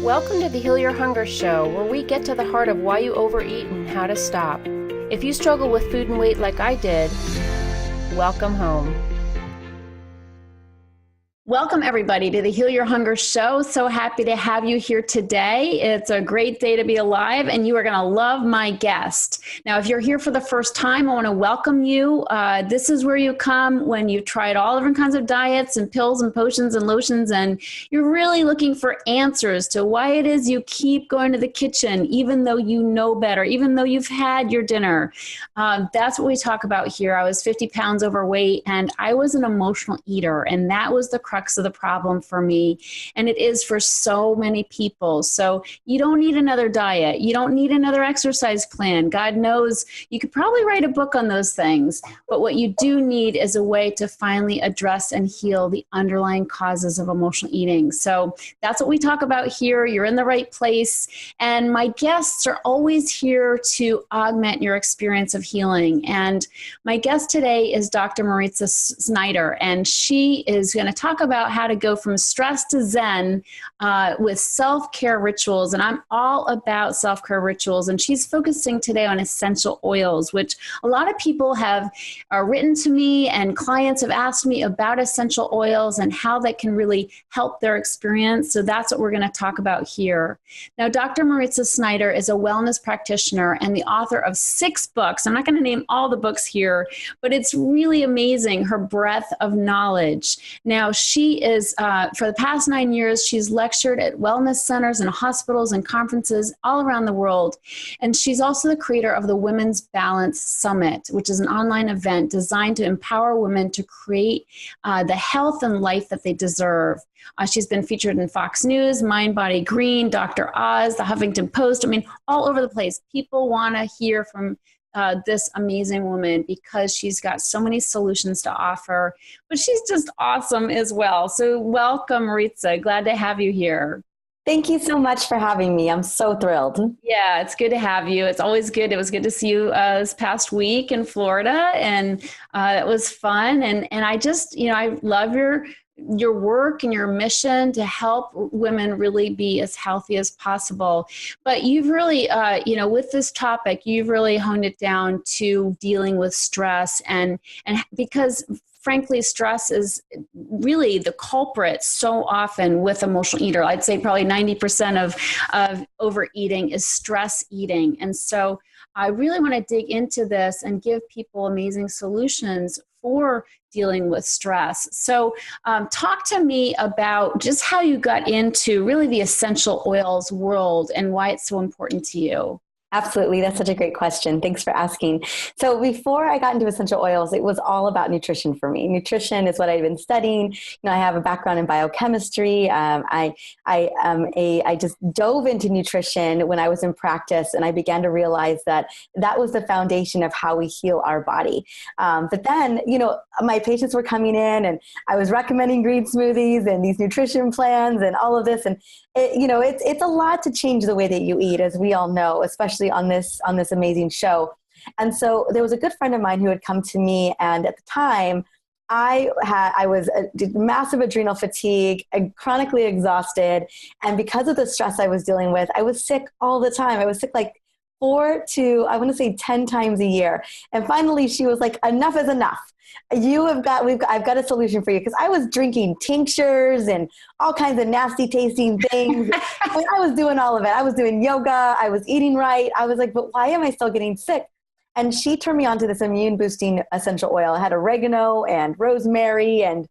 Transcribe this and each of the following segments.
Welcome to the Heal Your Hunger Show, where we get to the heart of why you overeat and how to stop. If you struggle with food and weight like I did, welcome home. Welcome, everybody, to the Heal Your Hunger Show. So happy to have you here today. It's a great day to be alive, and you are going to love my guest. Now, if you're here for the first time, I want to welcome you. This is where you come when you've tried all different kinds of diets and pills and potions and lotions, and you're really looking for answers to why it is you keep going to the kitchen, even though you know better, even though you've had your dinner. That's what we talk about here. I was 50 pounds overweight, and I was an emotional eater, and that was the crux of the problem for me, and it is for so many people. So you don't need another diet. You don't need another exercise plan. God knows you could probably write a book on those things, but what you do need is a way to finally address and heal the underlying causes of emotional eating. So that's what we talk about here. You're in the right place, and my guests are always here to augment your experience of healing. And my guest today is Dr. Mariza Snyder, and she is going to talk about how to go from stress to zen with self-care rituals. And I'm all about self-care rituals. And she's focusing today on essential oils, which a lot of people have written to me, and clients have asked me about essential oils and how they can really help their experience. So that's what we're going to talk about here. Now, Dr. Mariza Snyder is a wellness practitioner and the author of 6 books. I'm not going to name all the books here, but it's really amazing, her breadth of knowledge. Now, she is, for the past 9 years, she's lectured at wellness centers and hospitals and conferences all around the world. And she's also the creator of the Women's Balance Summit, which is an online event designed to empower women to create the health and life that they deserve. She's been featured in Fox News, Mind, Body, Green, Dr. Oz, the Huffington Post. I mean, all over the place. People want to hear from this amazing woman because she's got so many solutions to offer, but she's just awesome as well. So welcome, Mariza. Glad to have you here. Thank you so much for having me. I'm so thrilled. Yeah, it's good to have you. It's always good. It was good to see you this past week in Florida, and it was fun. And I just, I love your work and your mission to help women really be as healthy as possible. But you've really, with this topic, you've really honed it down to dealing with stress, and because frankly, stress is really the culprit so often with emotional eater. I'd say probably 90% of overeating is stress eating. And so I really want to dig into this and give people amazing solutions for dealing with stress. So talk to me about just how you got into really the essential oils world and why it's so important to you. Absolutely. That's such a great question. Thanks for asking. So before I got into essential oils, it was all about nutrition for me. Nutrition is what I've been studying. I have a background in biochemistry. I just dove into nutrition when I was in practice, and I began to realize that was the foundation of how we heal our body. But then, my patients were coming in, and I was recommending green smoothies and these nutrition plans and all of this. And it's a lot to change the way that you eat, as we all know, especially on this amazing show. And so there was a good friend of mine who had come to me, and at the time I was massive adrenal fatigue and chronically exhausted. And because of the stress I was dealing with, I was sick all the time. I was sick like 4 to, I want to say 10 times a year. And finally she was like, enough is enough. I've got a solution for you. Because I was drinking tinctures and all kinds of nasty tasting things. I was doing all of it. I was doing yoga. I was eating right. I was like, but why am I still getting sick? And she turned me on to this immune boosting essential oil. It had oregano and rosemary and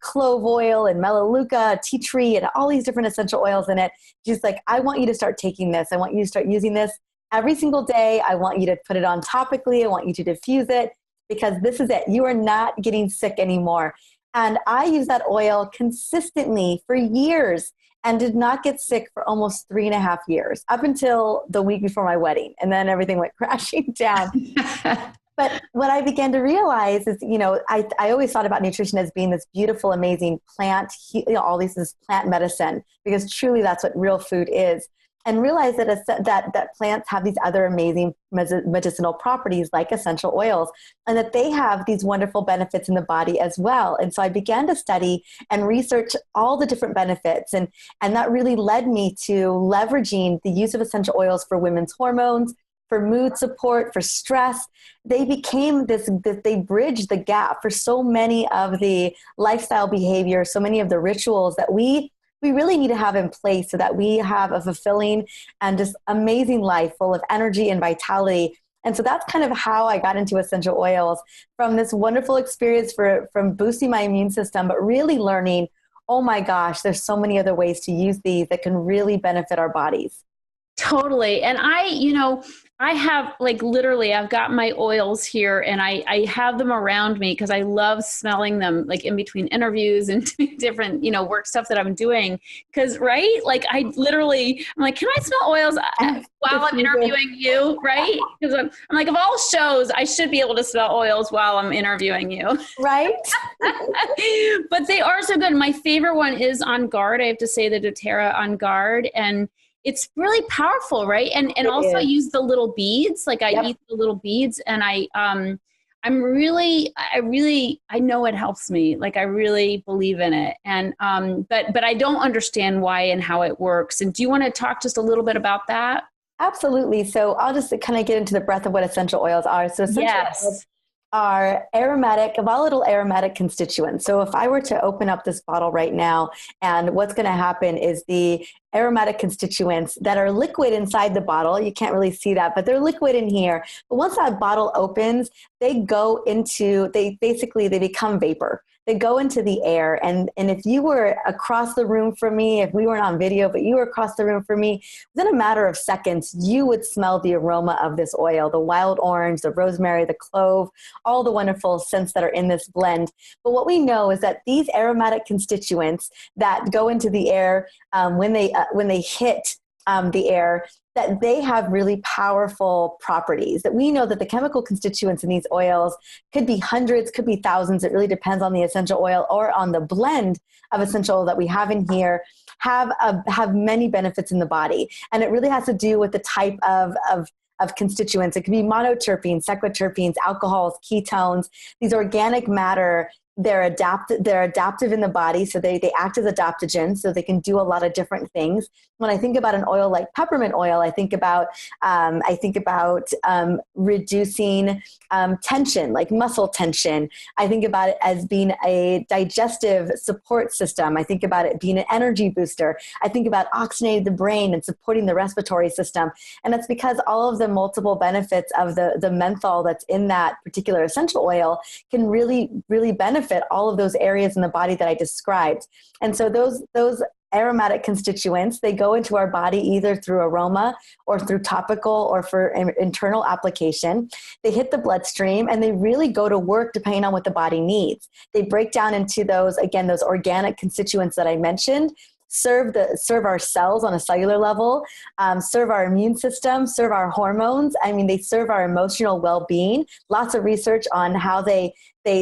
clove oil and melaleuca, tea tree, and all these different essential oils in it. She's like, I want you to start taking this. I want you to start using this every single day. I want you to put it on topically. I want you to diffuse it, because this is it. You are not getting sick anymore. And I used that oil consistently for years and did not get sick for almost 3.5 years, up until the week before my wedding. And then everything went crashing down. But what I began to realize is, I always thought about nutrition as being this beautiful, amazing plant, all this plant medicine, because truly that's what real food is. and realized that plants have these other amazing medicinal properties like essential oils, and that they have these wonderful benefits in the body as well. And so I began to study and research all the different benefits. And that really led me to leveraging the use of essential oils for women's hormones, for mood support, for stress. They became they bridged the gap for so many of the lifestyle behaviors, so many of the rituals that we really need to have in place so that we have a fulfilling and just amazing life full of energy and vitality. And so that's kind of how I got into essential oils, from this wonderful experience from boosting my immune system, but really learning, oh my gosh, there's so many other ways to use these that can really benefit our bodies. Totally. And I have literally, I've got my oils here and I have them around me because I love smelling them in between interviews and different, work stuff that I'm doing. Cause right. I'm like, can I smell oils while I'm interviewing you? Right. Cause I'm like, of all shows, I should be able to smell oils while I'm interviewing you. Right. But they are so good. My favorite one is On Guard. I have to say the doTERRA On Guard, and it's really powerful, right? And also I use the little beads, I eat the little beads, and I know it helps me. I really believe in it. And, but I don't understand why and how it works. And do you want to talk just a little bit about that? Absolutely. So I'll just kind of get into the breadth of what essential oils are. So essential oils are volatile aromatic constituents. So if I were to open up this bottle right now, and what's going to happen is the aromatic constituents that are liquid inside the bottle, you can't really see that, but they're liquid in here. But once that bottle opens, they become vapor. They go into the air. And if you were across the room from me, if we weren't on video, but you were across the room from me, within a matter of seconds, you would smell the aroma of this oil, the wild orange, the rosemary, the clove, all the wonderful scents that are in this blend. But what we know is that these aromatic constituents that go into the air, when they hit the air, that they have really powerful properties, that we know that the chemical constituents in these oils could be hundreds, could be thousands. It really depends on the essential oil or on the blend of essential oil that we have in here, have many benefits in the body. And it really has to do with the type of constituents. It can be monoterpenes, sequiterpenes, alcohols, ketones, these organic matter. They're adaptive in the body, so they act as adaptogens, so they can do a lot of different things. When I think about an oil like peppermint oil, I think about reducing tension, like muscle tension. I think about it as being a digestive support system. I think about it being an energy booster. I think about oxygenating the brain and supporting the respiratory system. And that's because all of the multiple benefits of the menthol that's in that particular essential oil can really, really benefit all of those areas in the body that I described. And so those aromatic constituents, they go into our body either through aroma or through topical or for internal application. They hit the bloodstream and they really go to work depending on what the body needs. They break down into those organic constituents that I mentioned, serve our cells on a cellular level, serve our immune system, serve our hormones. I mean, they serve our emotional well-being. Lots of research on how they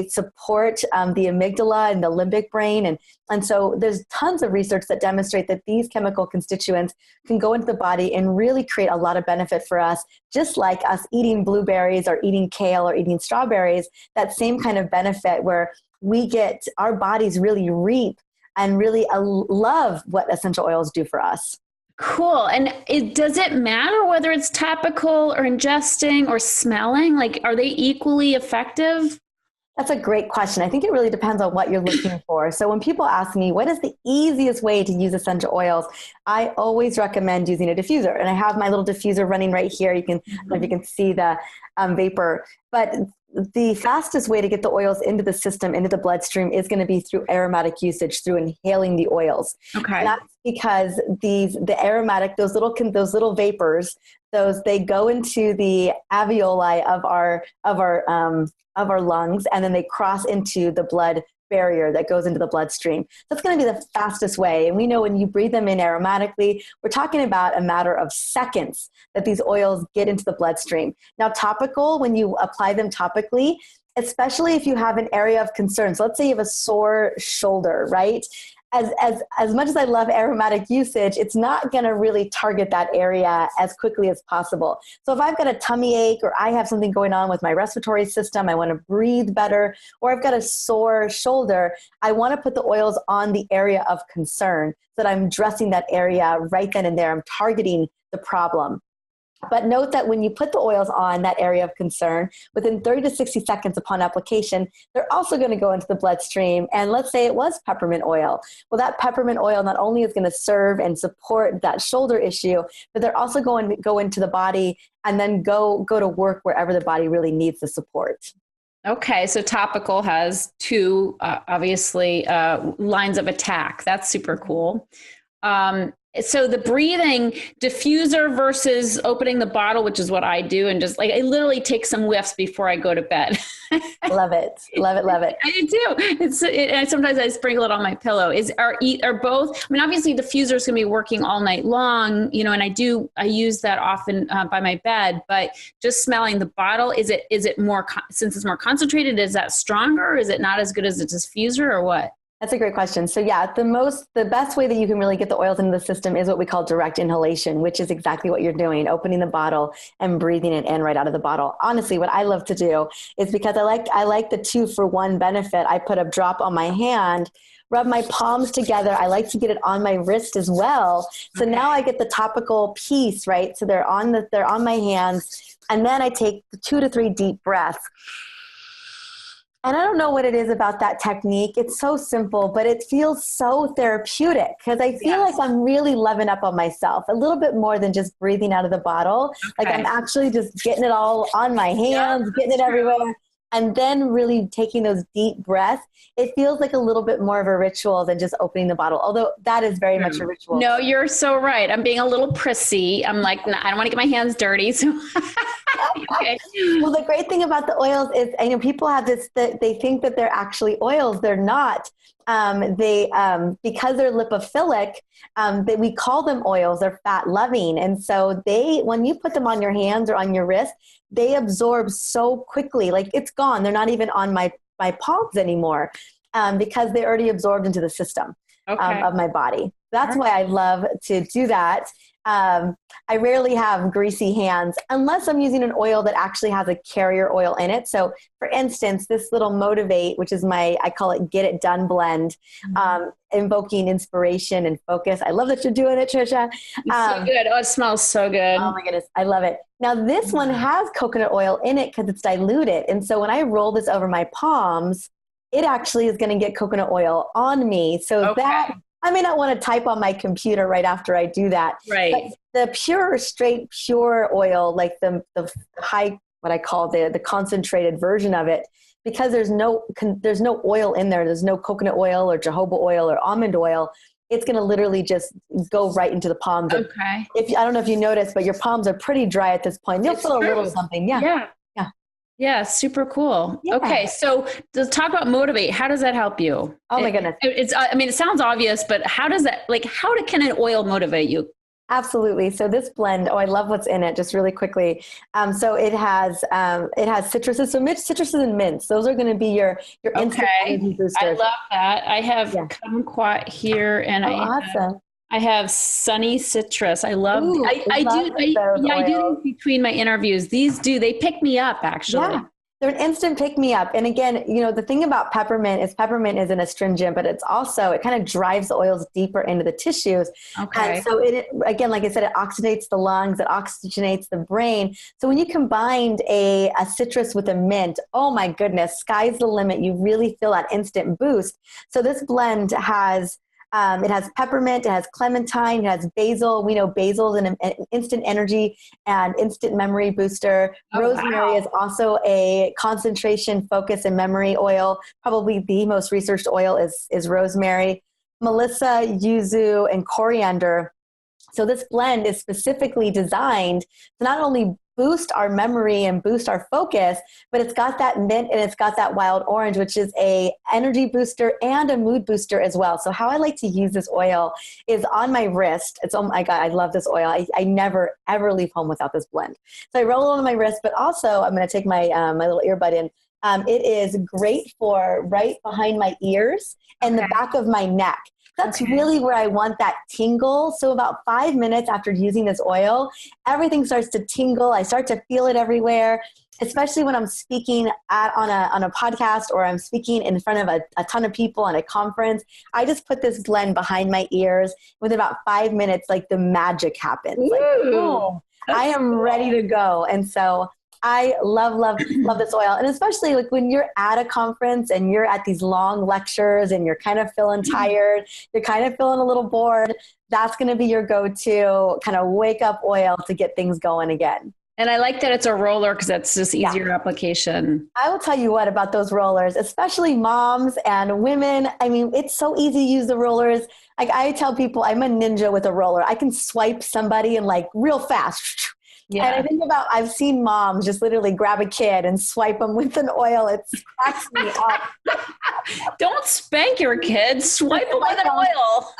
support the amygdala and the limbic brain. And so there's tons of research that demonstrate that these chemical constituents can go into the body and really create a lot of benefit for us, just like us eating blueberries or eating kale or eating strawberries, that same kind of benefit where our bodies really reap and really love what essential oils do for us. Cool. And does it matter whether it's topical or ingesting or smelling? Are they equally effective? That's a great question. I think it really depends on what you're looking for. So when people ask me, what is the easiest way to use essential oils? I always recommend using a diffuser. And I have my little diffuser running right here. I don't know if you can see the vapor. But the fastest way to get the oils into the system, into the bloodstream, is going to be through aromatic usage, through inhaling the oils. Okay. And that's because the aromatic, those little vapors, they go into the alveoli of our lungs, and then they cross into the blood barrier that goes into the bloodstream. That's going to be the fastest way. And we know when you breathe them in aromatically, we're talking about a matter of seconds that these oils get into the bloodstream. Now, topical, when you apply them topically, especially if you have an area of concern. So let's say you have a sore shoulder, right? as much as I love aromatic usage, it's not going to really target that area as quickly as possible. So if I've got a tummy ache, or I have something going on with my respiratory system, I want to breathe better, or I've got a sore shoulder, I want to put the oils on the area of concern so that I'm addressing that area right then and there. I'm targeting the problem. But note that when you put the oils on that area of concern, within 30 to 60 seconds upon application, they're also going to go into the bloodstream. And let's say it was peppermint oil. Well, that peppermint oil not only is going to serve and support that shoulder issue, but they're also going to go into the body and then go to work wherever the body really needs the support. Okay, so topical has two, obviously, lines of attack. That's super cool. So the breathing, diffuser versus opening the bottle, which is what I do, and just like I literally take some whiffs before I go to bed. Love it, love it, love it. I do. Sometimes I sprinkle it on my pillow. Are both? I mean, obviously, diffuser is going to be working all night long, and I use that often by my bed. But just smelling the bottle, is it more since it's more concentrated? Is that stronger? Or is it not as good as a diffuser, or what? That's a great question. So yeah, the best way that you can really get the oils into the system is what we call direct inhalation, which is exactly what you're doing, opening the bottle and breathing it in right out of the bottle. Honestly, what I love to do is, because I like the 2-for-1 benefit. I put a drop on my hand, rub my palms together. I like to get it on my wrist as well. So now I get the topical piece, right? So they're on my hands, and then I take 2 to 3 deep breaths. And I don't know what it is about that technique. It's so simple, but it feels so therapeutic, because I feel like I'm really loving up on myself a little bit more than just breathing out of the bottle. Okay. Like I'm actually just getting it all on my hands, getting it everywhere. And then really taking those deep breaths. It feels like a little bit more of a ritual than just opening the bottle, although that is very much a ritual. No, you're so right. I'm being a little prissy. I'm like, I don't want to get my hands dirty. So. Okay. Well, the great thing about the oils is, people have this, they think that they're actually oils. They're not. Because they're lipophilic, we call them oils. They're fat loving. And so when you put them on your hands or on your wrist, they absorb so quickly. Like it's gone. They're not even on my palms anymore, because they already absorbed into the system of my body. That's why I love to do that. I rarely have greasy hands unless I'm using an oil that actually has a carrier oil in it. So for instance, this little Motivate, which is I call it Get It Done blend, invoking inspiration and focus. I love that you're doing it, Tricia. It's so good. Oh, it smells so good. Oh my goodness. I love it. Now this one has coconut oil in it because it's diluted. And so when I roll this over my palms, it actually is going to get coconut oil on me. So that I may not want to type on my computer right after I do that. Right. But the straight pure oil, like the high, what I call the concentrated version of it, because there's no oil in there. There's no coconut oil or jojoba oil or almond oil. It's going to literally just go right into the palms. Okay. I don't know if you noticed, but your palms are pretty dry at this point. You'll feel a little something. Yeah. Yeah. Yeah, super cool. Yeah. Okay, so let's talk about Motivate. How does that help you? Oh my goodness. It sounds obvious, but how does that, can an oil motivate you? Absolutely. So this blend, I love what's in it, just really quickly. So it has citruses. So citruses and mints. Those are going to be your instant energy boosters. I love that. I have kumquat here, and awesome. I have sunny citrus. I love. Ooh, I do these between my interviews. They pick me up actually. Yeah, they're an instant pick me up. And again, the thing about peppermint is an astringent, but it kind of drives the oils deeper into the tissues. Okay. And so it again, like I said, it oxygenates the lungs, it oxygenates the brain. So when you combined a citrus with a mint, oh my goodness, sky's the limit. You really feel that instant boost. So this blend has. It has peppermint, it has clementine, it has basil. We know basil is an instant energy and instant memory booster. Rosemary is also a concentration, focus, and memory oil. Probably the most researched oil is rosemary. Melissa, yuzu, and coriander. So this blend is specifically designed to not only boost our memory and boost our focus, but it's got that mint and it's got that wild orange, which is a energy booster and a mood booster as well. So how I like to use this oil is on my wrist. Oh my God, I love this oil. I never, ever leave home without this blend. So I roll it on my wrist, but also I'm going to take my little earbud in. It is great for right behind my ears and the back of my neck. That's really where I want that tingle. So about 5 minutes after using this oil, everything starts to tingle. I start to feel it everywhere, especially when I'm speaking on a podcast or I'm speaking in front of a ton of people on a conference. I just put this blend behind my ears. Within about 5 minutes, like the magic happens. Like, boom, I am ready to go. And so I love this oil. And especially like when you're at a conference and you're at these long lectures and you're kind of feeling tired, you're kind of feeling a little bored, that's going to be your go-to kind of wake up oil to get things going again. And I like that it's a roller because that's just easier application. I will tell you what about those rollers, especially moms and women. I mean, it's so easy to use the rollers. Like I tell people I'm a ninja with a roller. I can swipe somebody and like real fast. Yeah. And I think I've seen moms just literally grab a kid and swipe them with an oil. It cracks me up. Don't spank your kids. Swipe them with an oil.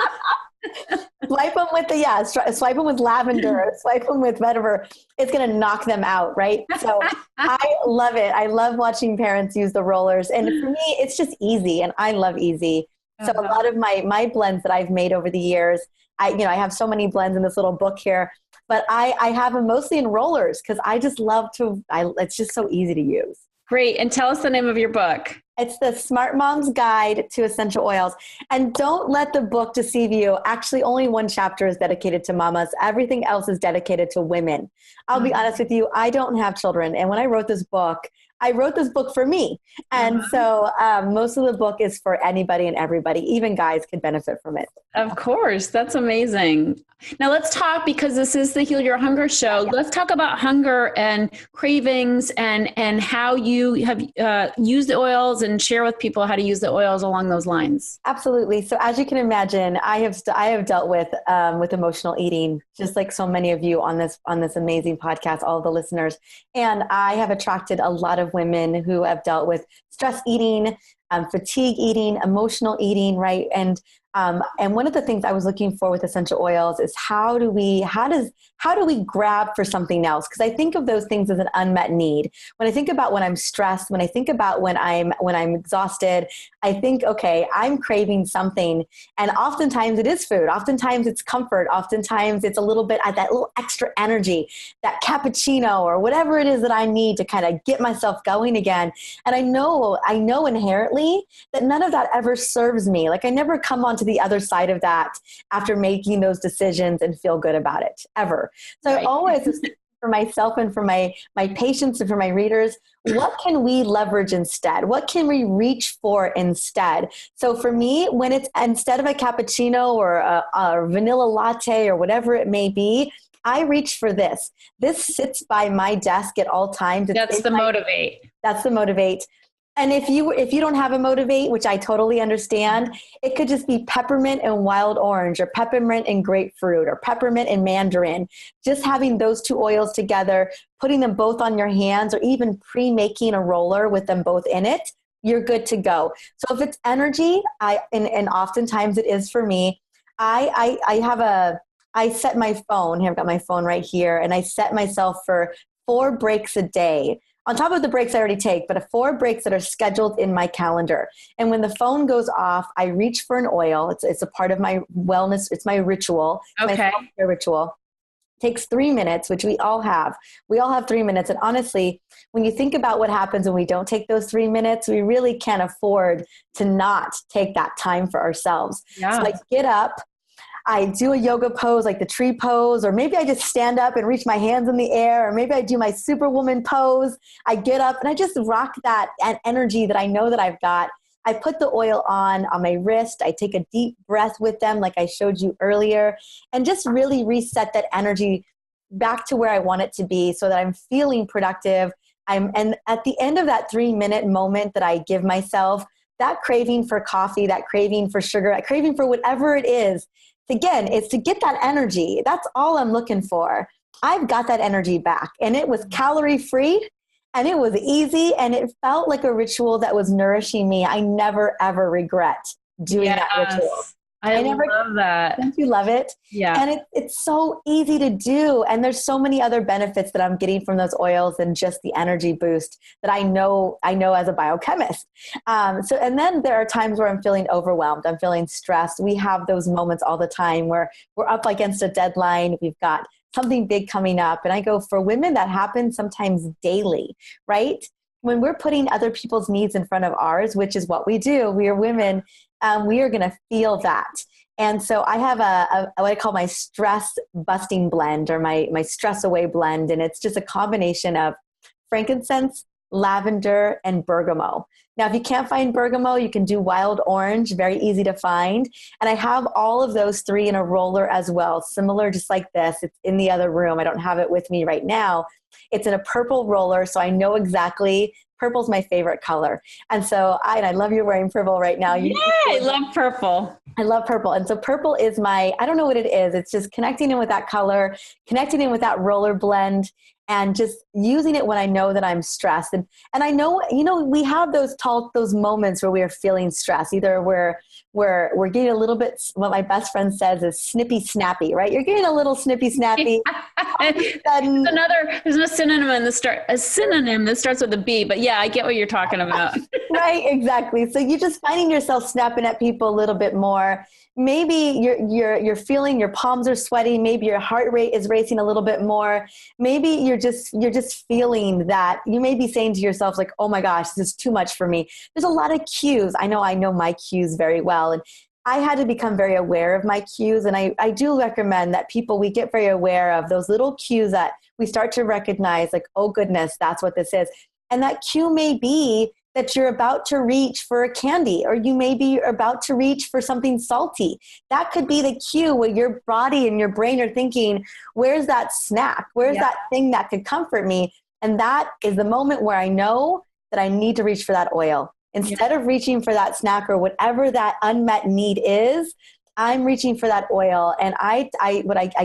Swipe them with swipe them with lavender, swipe them with whatever. It's going to knock them out, right? So I love it. I love watching parents use the rollers. And for me, it's just easy. And I love easy. So a lot of my blends that I've made over the years, I have so many blends in this little book here, but I have them mostly in rollers because I just love it's just so easy to use. Great. And tell us the name of your book. It's the Smart Mom's Guide to Essential Oils. And don't let the book deceive you. Actually, only one chapter is dedicated to mamas. Everything else is dedicated to women. I'll be honest with you. I don't have children. And when I wrote this book, I wrote this book for me. And so most of the book is for anybody and everybody. Even guys could benefit from it. Of course. That's amazing. Now let's talk, because this is the Heal Your Hunger show. Yeah. Let's talk about hunger and cravings and how you have used the oils, and share with people how to use the oils along those lines. Absolutely. So as you can imagine, I have dealt with emotional eating, just like so many of you on this amazing podcast, all of the listeners. And I have attracted a lot of women who have dealt with stress eating, fatigue eating, emotional eating, right? And one of the things I was looking for with essential oils is how do we grab for something else? Because I think of those things as an unmet need. When I think about when I'm stressed, when I think about when I'm exhausted, I think, okay, I'm craving something. And oftentimes it is food. Oftentimes it's comfort. Oftentimes it's a little bit at that little extra energy, that cappuccino or whatever it is that I need to kind of get myself going again. And I know inherently that none of that ever serves me. Like I never come onto the other side of that after making those decisions and feel good about it ever. So I always, for myself and for my patients and for my readers, what can we leverage instead? What can we reach for instead? So for me, when it's instead of a cappuccino or a vanilla latte or whatever it may be, I reach for this. This sits by my desk at all times. That's the Motivate. That's the Motivate. And if you don't have a Motivate, which I totally understand, it could just be peppermint and wild orange, or peppermint and grapefruit, or peppermint and mandarin. Just having those two oils together, putting them both on your hands, or even pre-making a roller with them both in it, you're good to go. So if it's energy, and oftentimes it is for me, I set my phone, I've got my phone right here, and I set myself for 4 breaks a day. On top of the breaks I already take, but 4 breaks that are scheduled in my calendar. And when the phone goes off, I reach for an oil. It's a part of my wellness. It's my ritual. Okay. My self-care ritual. It takes 3 minutes, which we all have. We all have 3 minutes. And honestly, when you think about what happens when we don't take those 3 minutes, we really can't afford to not take that time for ourselves. Yeah. So I get up, I do a yoga pose like the tree pose, or maybe I just stand up and reach my hands in the air, or maybe I do my superwoman pose. I get up and I just rock that energy that I know that I've got. I put the oil on my wrist. I take a deep breath with them like I showed you earlier, and just really reset that energy back to where I want it to be so that I'm feeling productive. And at the end of that 3-minute moment that I give myself, that craving for coffee, that craving for sugar, that craving for whatever it is, again, it's to get that energy. That's all I'm looking for. I've got that energy back, and it was calorie free, and it was easy, and it felt like a ritual that was nourishing me. I never, ever regret doing that ritual. I love that. Don't you love it? Yeah. And it's so easy to do. And there's so many other benefits that I'm getting from those oils than just the energy boost that I know as a biochemist. And then there are times where I'm feeling overwhelmed. I'm feeling stressed. We have those moments all the time where we're up against a deadline. We've got something big coming up. And I go, for women, that happens sometimes daily, right? When we're putting other people's needs in front of ours, which is what we do, we are women, we are going to feel that. And so I have what I call my stress busting blend, or my stress away blend. And it's just a combination of frankincense, lavender, and bergamot. Now, if you can't find bergamot, you can do wild orange, very easy to find. And I have all of those three in a roller as well, similar, just like this. It's in the other room. I don't have it with me right now. It's in a purple roller, so I know exactly. Purple's my favorite color. And so I love you wearing purple right now. Yeah, I love purple. I love purple. And so purple is I don't know what it is. It's just connecting in with that color, connecting in with that roller blend, and just using it when I know that I'm stressed. And I know, we have those moments where we are feeling stressed. Either we're getting a little bit, what my best friend says is snippy snappy, right? You're getting a little snippy snappy. There's no synonym a synonym that starts with a B, but yeah, I get what you're talking about. Right, exactly. So you're just finding yourself snapping at people a little bit more. Maybe you're feeling your palms are sweaty. Maybe your heart rate is racing a little bit more. Maybe you're just feeling that you may be saying to yourself like, oh my gosh, this is too much for me. There's a lot of cues. I know my cues very well. And I had to become very aware of my cues. And I do recommend that we get very aware of those little cues that we start to recognize, like, oh goodness, that's what this is. And that cue may be that you're about to reach for a candy, or you may be about to reach for something salty. That could be the cue where your body and your brain are thinking, where's that snack? Where's that thing that could comfort me? And that is the moment where I know that I need to reach for that oil. Instead of reaching for that snack or whatever that unmet need is, I'm reaching for that oil. And I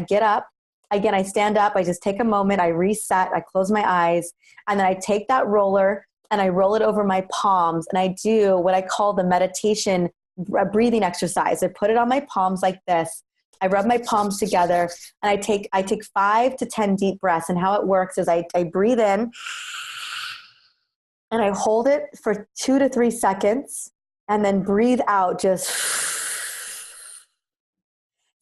get up, again, I stand up, I just take a moment, I reset, I close my eyes, and then I take that roller and I roll it over my palms, and I do what I call the meditation breathing exercise. I put it on my palms like this. I rub my palms together, and I take 5 to 10 deep breaths. And how it works is I breathe in and I hold it for 2 to 3 seconds, and then breathe out just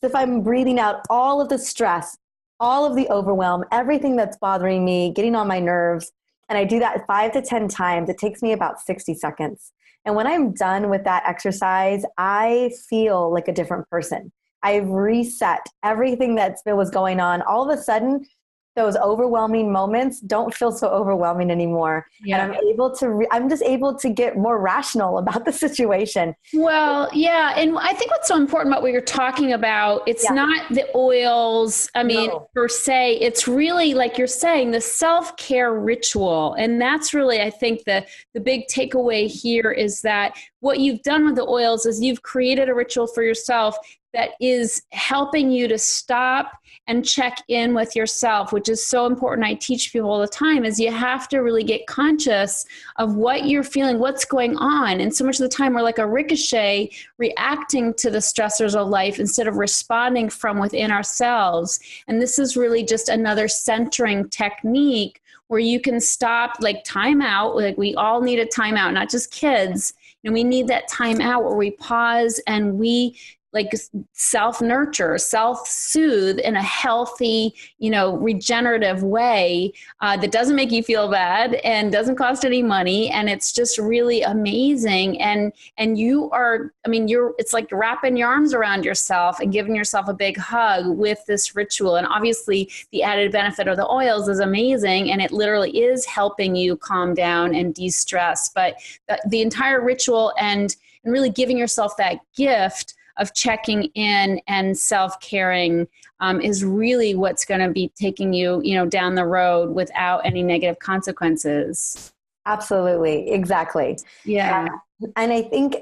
if I'm breathing out all of the stress, all of the overwhelm, everything that's bothering me, getting on my nerves. And I do that 5 to 10 times. It takes me about 60 seconds. And when I'm done with that exercise, I feel like a different person. I've reset everything was going on. All of a sudden, those overwhelming moments don't feel so overwhelming anymore. Yeah. And I'm just able to get more rational about the situation. Well, yeah. And I think what's so important about what you're talking about, it's not the oils, per se, it's really, like you're saying, the self-care ritual. And that's really, I think the big takeaway here is that what you've done with the oils is you've created a ritual for yourself that is helping you to stop and check in with yourself, which is so important. I teach people all the time is you have to really get conscious of what you're feeling, what's going on. And so much of the time we're like a ricochet reacting to the stressors of life instead of responding from within ourselves. And this is really just another centering technique where you can stop, like time out. Like we all need a time out, not just kids. And we need that time out where we pause and we like self-nurture, self-soothe in a healthy, regenerative way that doesn't make you feel bad and doesn't cost any money. And it's just really amazing. And you are, it's like wrapping your arms around yourself and giving yourself a big hug with this ritual. And obviously the added benefit of the oils is amazing. And it literally is helping you calm down and de-stress. But the entire ritual and really giving yourself that gift of checking in and self-caring is really what's going to be taking you, down the road without any negative consequences. Absolutely. Exactly. Yeah. And I think,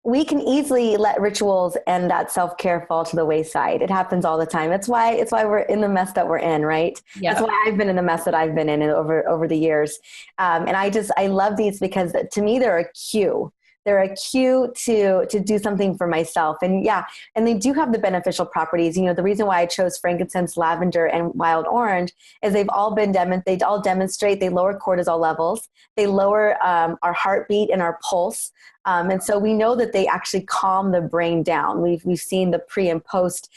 we can easily let rituals and that self-care fall to the wayside. It happens all the time. It's why we're in the mess that we're in, right? Yeah. That's why I've been in the mess that I've been in over the years. And I love these because to me, they're a cue. they're a cue to do something for myself. And yeah, and they do have the beneficial properties. The reason why I chose frankincense, lavender, and wild orange is they all demonstrate they lower cortisol levels, they lower our heartbeat and our pulse. And so we know that they actually calm the brain down. We've seen the pre and post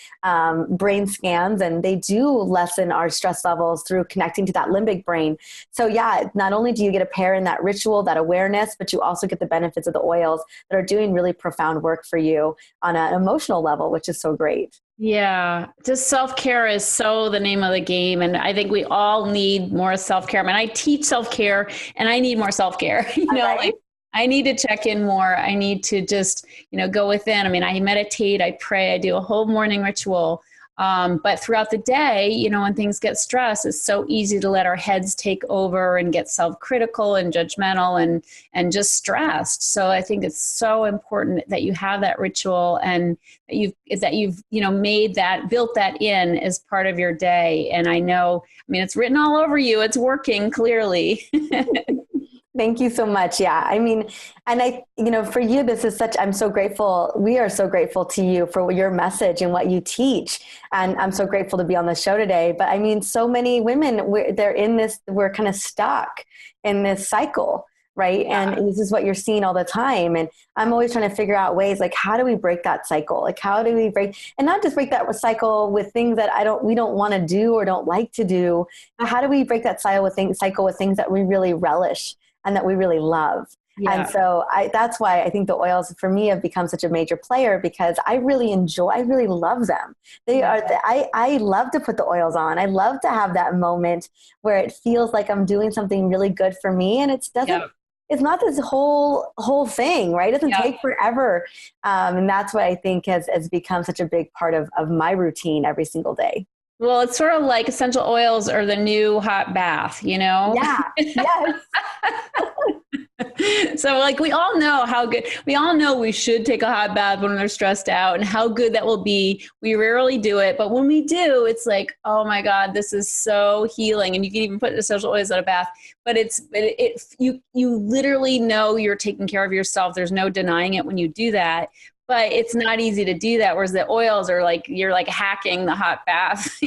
brain scans, and they do lessen our stress levels through connecting to that limbic brain. So yeah, not only do you get a pair in that ritual, that awareness, but you also get the benefits of the oils that are doing really profound work for you on an emotional level, which is so great. Yeah, just self-care is so the name of the game. And I think we all need more self-care. I mean, I teach self-care and I need more self-care, like I need to check in more. I need to just, go within. I mean, I meditate, I pray, I do a whole morning ritual. But throughout the day, when things get stressed, it's so easy to let our heads take over and get self-critical and judgmental and just stressed. So I think it's so important that you have that ritual and that you've built that in as part of your day. And I it's written all over you. It's working clearly. Thank you so much. Yeah. I mean, and for you, I'm so grateful. We are so grateful to you for your message and what you teach. And I'm so grateful to be on the show today. But I mean, so many women, we're kind of stuck in this cycle, right? Yeah. And this is what you're seeing all the time. And I'm always trying to figure out ways, like, how do we break that cycle? Like, how do we and not just break that cycle with things that we don't want to do or don't like to do, but how do we break that cycle with things that we really relish and that we really love? Yeah. And so that's why I think the oils for me have become such a major player, because I really love them. I love to put the oils on. I love to have that moment where it feels like I'm doing something really good for me. And it's not this whole thing, right? It doesn't take forever. And that's what I think has become such a big part of my routine every single day. Well, it's sort of like essential oils are the new hot bath, Yeah. Yes. So we all know we should take a hot bath when we're stressed out and how good that will be. We rarely do it, but when we do, it's like, oh my God, this is so healing. And you can even put essential oils in a bath, but you literally know you're taking care of yourself. There's no denying it when you do that. But it's not easy to do that. Whereas the oils are you're hacking the hot bath,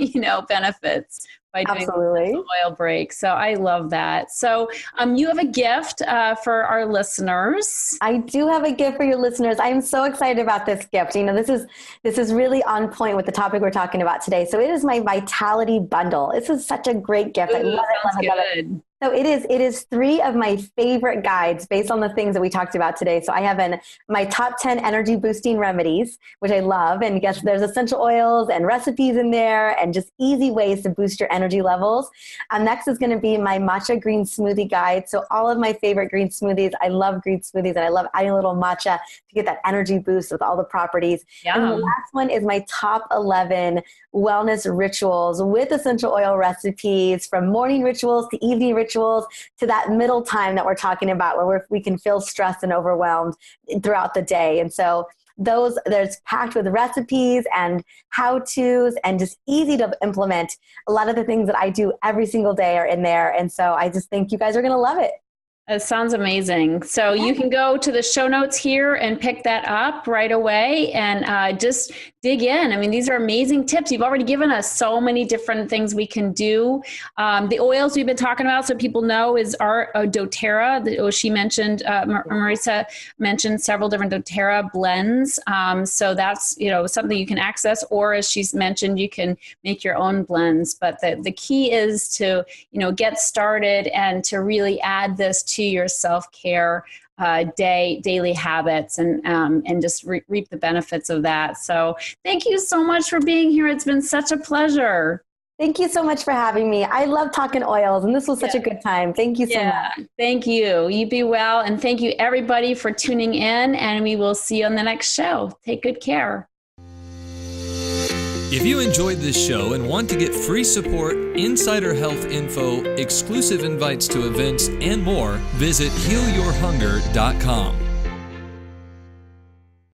benefits by doing the oil break. So I love that. So you have a gift for our listeners. I do have a gift for your listeners. I'm so excited about this gift. This is really on point with the topic we're talking about today. So it is my Vitality Bundle. This is such a great gift. Ooh, I love it. So it is 3 of my favorite guides based on the things that we talked about today. So I have my top 10 energy boosting remedies, which I love. And guess there's essential oils and recipes in there and just easy ways to boost your energy levels. Next is going to be my matcha green smoothie guide. So all of my favorite green smoothies. I love green smoothies and I love adding a little matcha to get that energy boost with all the properties. Yum. And the last one is my top 11 wellness rituals with essential oil recipes, from morning rituals to evening rituals to that middle time that we're talking about, where we can feel stressed and overwhelmed throughout the day. And so there's packed with recipes and how-tos and just easy to implement. A lot of the things that I do every single day are in there. And so I just think you guys are going to love it. It sounds amazing. So you can go to the show notes here and pick that up right away and just dig in. I mean, these are amazing tips. You've already given us so many different things we can do. The oils we've been talking about, so people know, is our doTERRA. She mentioned, Mariza mentioned several different doTERRA blends. So that's, something you can access, or as she's mentioned, you can make your own blends. But the key is to, get started and to really add this to your self-care daily habits and just reap the benefits of that. So thank you so much for being here. It's been such a pleasure. Thank you so much for having me. I love talking oils, and this was such a good time. Thank you so much. Thank you. You be well. And thank you everybody for tuning in, and we will see you on the next show. Take good care. If you enjoyed this show and want to get free support, insider health info, exclusive invites to events, and more, visit healyourhunger.com.